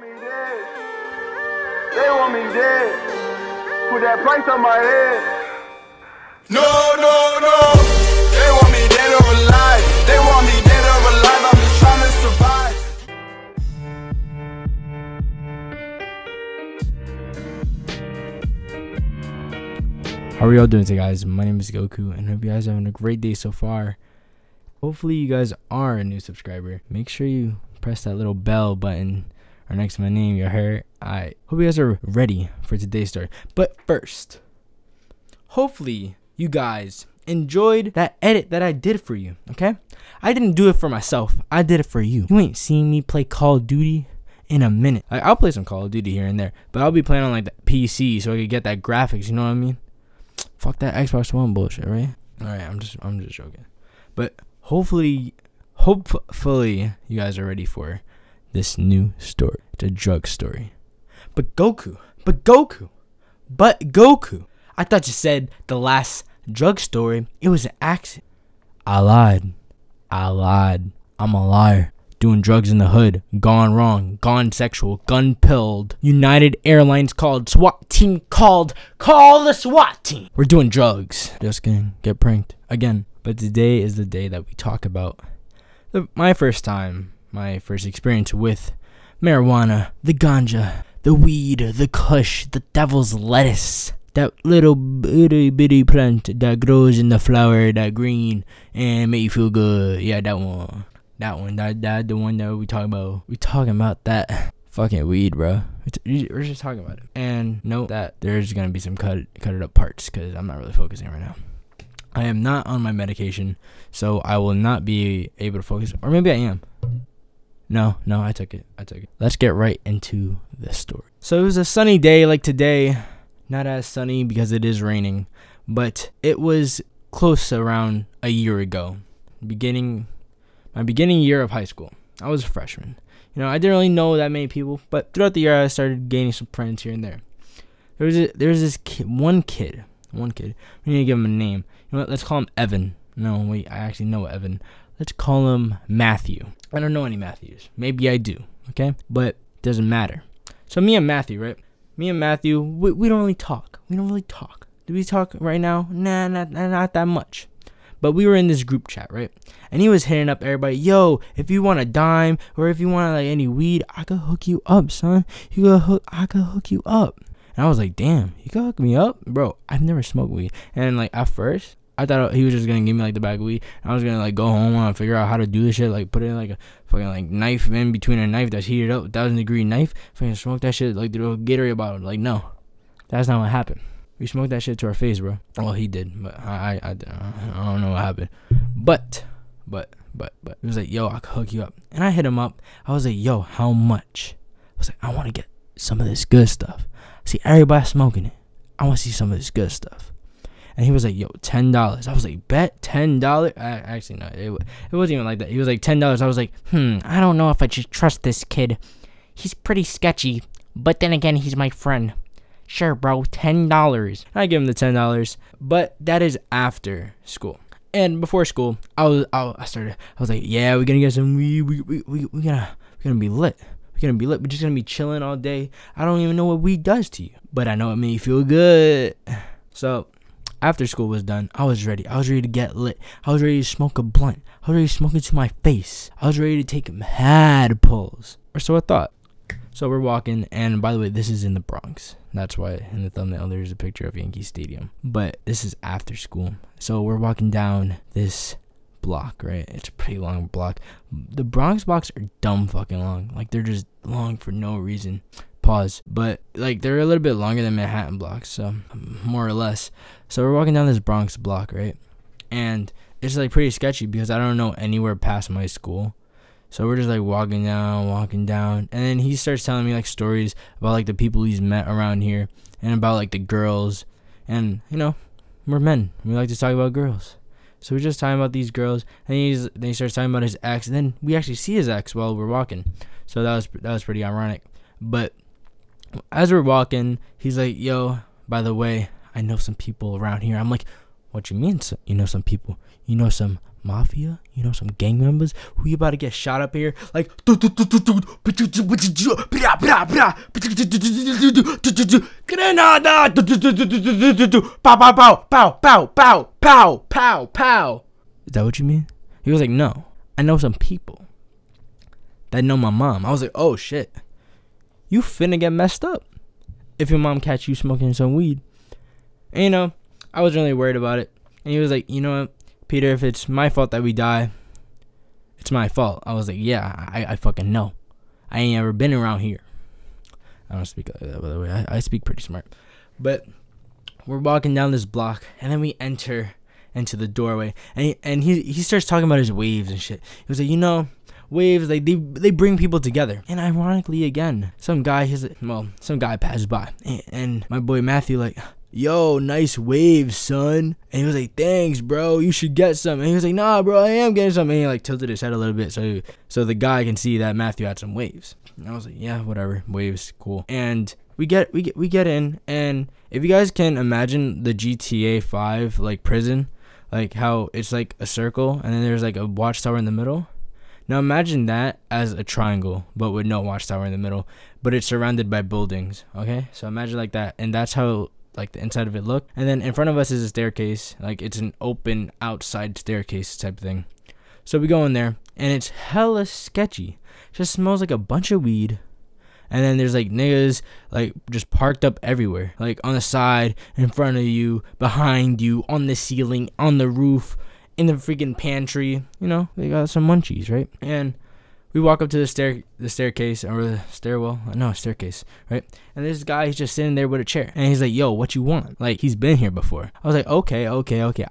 want me dead. They want me dead. Put that price on my head. No, no, no. They want me dead or alive. They want me dead or alive. I'm just trying to survive. How are y'all doing today, guys? My name is Goku, and I hope you guys are having a great day so far. Hopefully you guys are a new subscriber. Make sure you press that little bell button or next to my name, you heard? I hope you guys are ready for today's story. But first, hopefully you guys enjoyed that edit that I did for you, okay? I didn't do it for myself. I did it for you. You ain't seen me play Call of Duty in a minute. Like, I'll play some Call of Duty here and there, but I'll be playing on like the PC so I could get that graphics, you know what I mean? Fuck that Xbox One bullshit, right? Alright, I'm just joking. But hopefully you guys are ready for this new story. It's a drug story. But Goku, I thought you said the last drug story, it was an accident. I lied. I'm a liar. Doing drugs in the hood, gone wrong, gone sexual, gun pilled. United Airlines called, SWAT team called, call the SWAT team. We're doing drugs. Just kidding, get pranked again. But today is the day that we talk about my first experience with marijuana, the ganja, the weed, the kush, the devil's lettuce. That little itty bitty plant that grows in the flower, that green, and make you feel good. Yeah, that one. That the one that we talking about. We talking about that fucking weed, bro. We're just talking about it. And note that there's gonna be some cut it up parts because I'm not really focusing right now. I am not on my medication, so I will not be able to focus. Or maybe I am. No, I took it. Let's get right into the story. So it was a sunny day like today. Not as sunny because it is raining, but it was close around a year ago. My beginning year of high school. I was a freshman. You know, I didn't really know that many people, but throughout the year I started gaining some friends here and there. There was this kid, one kid. We need to give him a name. You know what? Let's call him Evan. No, wait, I actually know Evan. Let's call him Matthew. I don't know any Matthews. Maybe I do, okay? But it doesn't matter. So me and Matthew, right? We don't really talk. Do we talk right now? Nah, not that much. But we were in this group chat, right? And he was hitting up everybody, yo, if you want a dime or if you want like any weed, I could hook you up, son. I could hook you up. And I was like, damn, you could hook me up? Bro, I've never smoked weed. And like at first, I thought he was just gonna give me like the bag of weed. And I was gonna like go home and figure out how to do this shit, like put it in like a fucking like knife in between a knife that's heated up, 1,000-degre knife, fucking smoke that shit like the little Gatorade bottle. Like, no, that's not what happened. We smoked that shit to our face, bro. Well, he did, but I don't know what happened. But he was like, yo, I could hook you up. And I hit him up. I was like, yo, how much? I was like, I want to get some of this good stuff. See, everybody smoking it. I want to see some of this good stuff. And he was like, yo, $10. I was like, bet $10? Actually, no, it wasn't even like that. He was like, $10. I was like, I don't know if I should trust this kid. He's pretty sketchy, but then again, he's my friend. Sure, bro, $10. I give him the $10, but that is after school. And before school, I was like, yeah, we're gonna get some weed. We're gonna be lit. We're just gonna be chilling all day. I don't even know what weed does to you, but I know it made you feel good. So after school was done, I was ready. I was ready to get lit. I was ready to smoke a blunt. I was ready to smoke it to my face. I was ready to take mad pulls, or so I thought. So we're walking, and by the way, this is in the Bronx. That's why in the thumbnail there's a picture of Yankee Stadium. But this is after school. So we're walking down this block, right? It's a pretty long block. The Bronx blocks are dumb fucking long. Like, they're just long for no reason. Pause. But, like, they're a little bit longer than Manhattan blocks, so more or less. So we're walking down this Bronx block, right? And it's, like, pretty sketchy because I don't know anywhere past my school. So we're just like walking down, and then he starts telling me like stories about like the people he's met around here and about like the girls. And you know, we're men, we like to talk about girls. So we're just talking about these girls, and then he starts talking about his ex, and then we actually see his ex while we're walking. So that was pretty ironic. But as we're walking, he's like, yo, by the way, I know some people around here. I'm like, What you mean? So, you know some people? You know some mafia? You know some gang members who you about to get shot up here? Like, Grenada! Pow, pow, pow, pow, pow, pow, pow, pow, pow. Is that what you mean? He was like, no. I know some people that know my mom. I was like, oh shit. You finna get messed up if your mom catch you smoking some weed. And you know, I was really worried about it. And he was like, you know what, Peter, if it's my fault that we die, it's my fault. I was like, yeah, I fucking know. I ain't ever been around here. I don't speak like that, by the way. I speak pretty smart. But we're walking down this block, and then we enter into the doorway. And he starts talking about his waves and shit. He was like, you know, waves, like they bring people together. And ironically, again, some guy passed by. And my boy Matthew, like, yo, nice waves, son. And he was like, thanks, bro, you should get some. And he was like, nah, bro, I am getting some. And he like tilted his head a little bit so the guy can see that Matthew had some waves. And I was like, yeah, whatever, waves, cool. And we get in, and if you guys can imagine the GTA 5 like prison, like how it's like a circle and then there's like a watchtower in the middle. Now imagine that as a triangle, but with no watchtower in the middle, but it's surrounded by buildings. Okay, so imagine like that, and that's how like the inside of it looked. And then in front of us is a staircase, like it's an open outside staircase type thing. So we go in there, and it's hella sketchy. It just smells like a bunch of weed. And then there's like niggas like just parked up everywhere, like on the side, in front of you, behind you, on the ceiling, on the roof, in the freaking pantry. You know, they got some munchies, right? And we walk up to the staircase, or the stairwell. No, staircase, right? And this guy, he's just sitting there with a chair, and he's like, yo, what you want? Like, he's been here before. I was like, okay,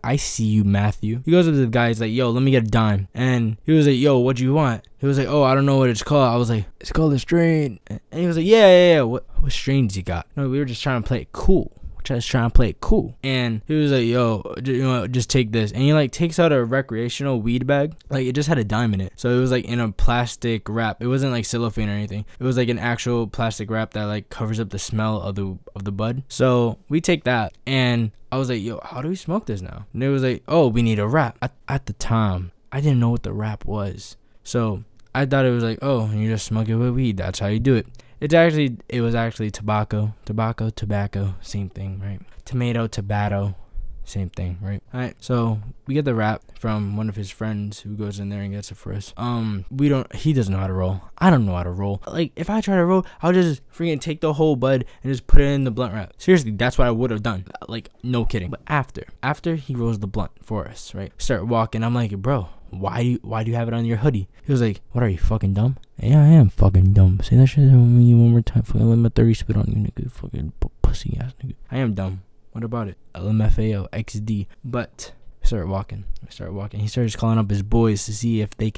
I see you, Matthew. He goes up to the guy, he's like, yo, let me get a dime. And he was like, yo, what you want? He was like, oh, I don't know what it's called. I was like, it's called a strain. And he was like, yeah. What strains you got? No, we were just trying to play it cool. Just trying to play it cool. And he was like, yo, you know, just take this. And he like takes out a recreational weed bag. Like, it just had a dime in it, so it was like in a plastic wrap. It wasn't like cellophane or anything. It was like an actual plastic wrap that like covers up the smell of the bud. So we take that, and I was like, yo, how do we smoke this now? And it was like, oh, we need a wrap. At the time, I didn't know what the wrap was, so I thought it was like, oh, you just smoke it with weed. That's how you do it. It was actually tobacco, same thing, right? Tomato, same thing, right? All right, so we get the wrap from one of his friends who goes in there and gets it for us. He doesn't know how to roll. I don't know how to roll. Like, if I try to roll, I'll just freaking take the whole bud and just put it in the blunt wrap. Seriously, that's what I would have done. Like, no kidding. But after he rolls the blunt for us, right? Start walking. I'm like, bro, why do you have it on your hoodie? He was like, what, are you fucking dumb? Yeah, I am fucking dumb. Say that shit on me one more time. Fucking let my 30 spit on you, nigga. Fucking pussy ass nigga. I am dumb. What about it? LMFAO XD. But we start walking. He starts calling up his boys to see if we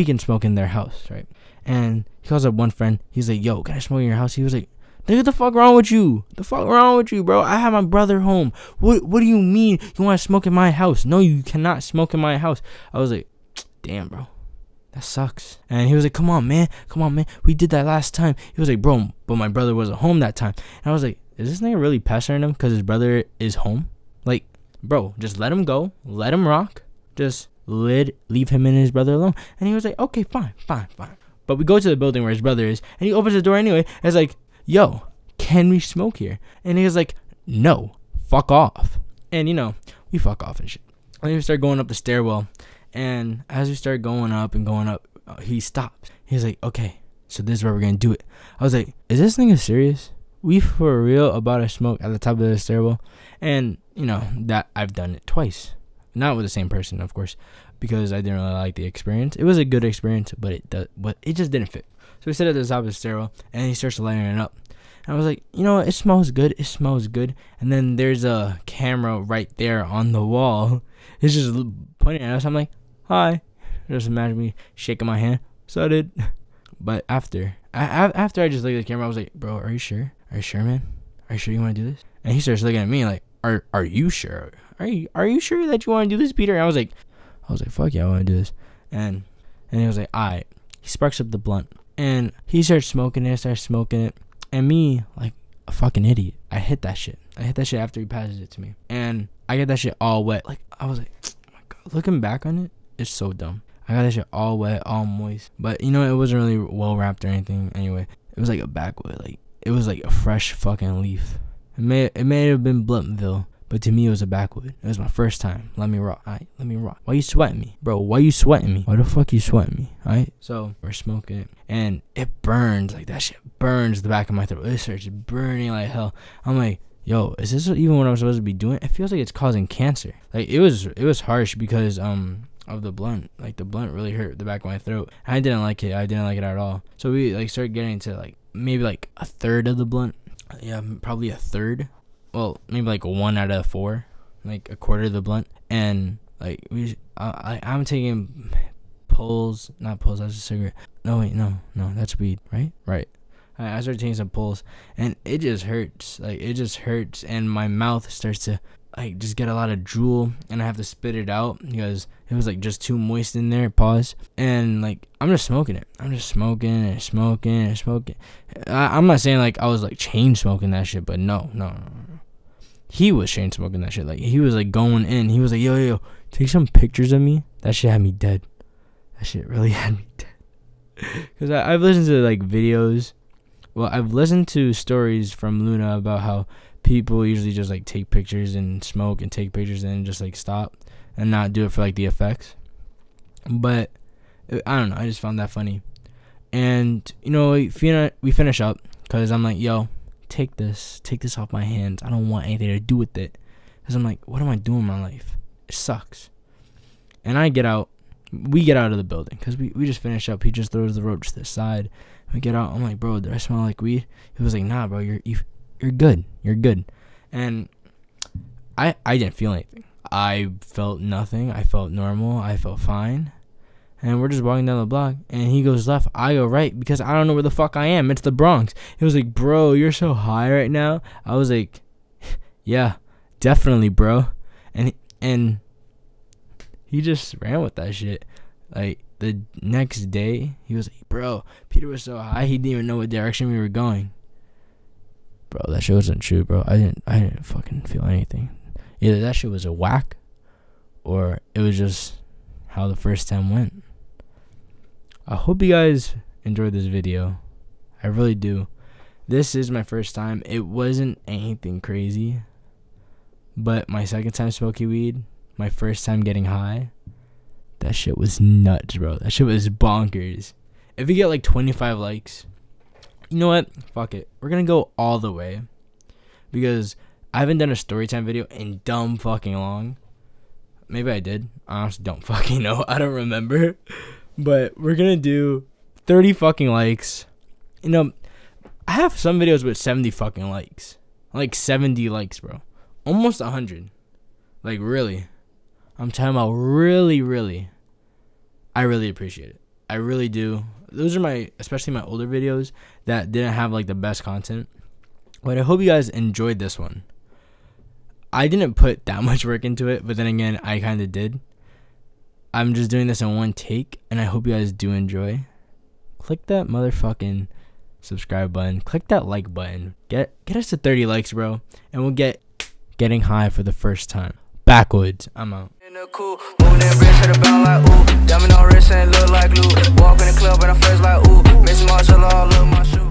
can smoke in their house, right? And he calls up one friend. He's like, yo, can I smoke in your house? He was like, nigga, the fuck wrong with you? The fuck wrong with you, bro? I have my brother home. What do you mean you want to smoke in my house? No, you cannot smoke in my house. I was like, damn, bro, that sucks. And he was like, come on, man. We did that last time. He was like, bro, but my brother wasn't home that time. And I was like, is this nigga really pestering him because his brother is home? Like, bro, just let him go. Let him rock. Just leave him and his brother alone. And he was like, okay, fine. But we go to the building where his brother is, and he opens the door anyway. And it's like, yo, can we smoke here? And he was like, no, fuck off. And you know, we fuck off and shit. And we start going up the stairwell, and as we start going up, he stops. He's like, okay, so this is where we're gonna do it. I was like, is this nigga serious? We for real about to smoke at the top of the stairwell? And you know that I've done it twice, not with the same person, of course, because I didn't really like the experience. It was a good experience, but it just didn't fit. So we sit at the top of the stairwell, and he starts lighting it up. And I was like, you know what? It smells good. And then there's a camera right there on the wall. It's just pointing at us. I'm like, hi. Just imagine me shaking my hand. So did. But after I just looked at the camera, I was like, bro, are you sure? Are you sure, man? Are you sure you want to do this? And he starts looking at me like, are you sure? Are you sure that you want to do this, Peter? And I was like, fuck yeah, I want to do this. And he was like, alright. He sparks up the blunt, and he starts smoking it. And me, like a fucking idiot, I hit that shit. I hit that shit after he passes it to me. And I get that shit all wet. Like, I was like, oh my God. Looking back on it, it's so dumb. I got that shit all wet, all moist. But, you know, it wasn't really well wrapped or anything. Anyway, it was like a backwood. Like, it was like a fresh fucking leaf. It may have been Blumpville, but to me it was a backwood. It was my first time. Let me rock. Alright, let me rock. Why you sweating me? Bro, why you sweating me? Why the fuck you sweating me? Alright? So, we're smoking it. And it burns. Like, that shit burns the back of my throat. It starts burning like hell. I'm like, yo, is this even what I'm supposed to be doing? It feels like it's causing cancer. Like, it was harsh because, of the blunt. Like, the blunt really hurt the back of my throat. I didn't like it. I didn't like it at all. So we like started getting into like maybe like a third of the blunt. Yeah, probably a third. Well, maybe like 1 out of 4, like a quarter of the blunt. And like I'm taking pulls, not pulls. That's a cigarette. No wait, no, that's weed, right? Right. I started taking some pulls, and it just hurts. Like, it just hurts, and my mouth starts to like just get a lot of drool, and I have to spit it out because it was like just too moist in there. Pause. And like, I'm just smoking it. I'm just smoking and smoking and smoking. I'm not saying like I was like chain smoking that shit, but no. He was chain smoking that shit. Like, he was like going in. He was like, yo, take some pictures of me. That shit had me dead. That shit really had me dead. Because I've listened to like videos. Well, I've listened to stories from Luna about how people usually just like take pictures and smoke and take pictures and just like stop and not do it for like the effects. But I don't know, I just found that funny. And you know, we finish up because I'm like, yo, take this off my hands. I don't want anything to do with it. Because I'm like, what am I doing in my life? It sucks. And we get out of the building because we just finish up. He just throws the roach to the side. We get out. I'm like, bro, do I smell like weed? He was like, nah, bro, you're good. You're good. And I didn't feel anything. I felt nothing. I felt normal. I felt fine. And we're just walking down the block, and he goes left. I go right because I don't know where the fuck I am. It's the Bronx. He was like, bro, you're so high right now. I was like, yeah, definitely, bro. And he just ran with that shit. Like, the next day, he was like, bro, Peter was so high, he didn't even know what direction we were going. Bro, that shit wasn't true, bro. I didn't fucking feel anything. Either that shit was a whack, or it was just how the first time went. I hope you guys enjoyed this video. I really do. This is my first time. It wasn't anything crazy, but my second time smoking weed, my first time getting high, that shit was nuts, bro. That shit was bonkers. If you get like 25 likes, you know what? Fuck it. We're gonna go all the way. Because I haven't done a storytime video in dumb fucking long. Maybe I did. I honestly don't fucking know. I don't remember. But we're gonna do 30 fucking likes. You know, I have some videos with 70 fucking likes. Like 70 likes, bro. Almost 100. Like, really. I'm talking about really. I really appreciate it. I really do. Those are especially my older videos that didn't have like the best content. But I hope you guys enjoyed this one. I didn't put that much work into it, but then again, I kind of did. I'm just doing this in one take, and I hope you guys do enjoy. Click that motherfucking subscribe button. Click that like button. Get us to 30 likes, bro, and we'll get getting high for the first time. Backwoods. I'm out. Cool. Moving that wrist, hit a bound like ooh. Diamond on wrist and look like glue. Walk in the club and I fresh like ooh. Miss Marshall all over my shoes.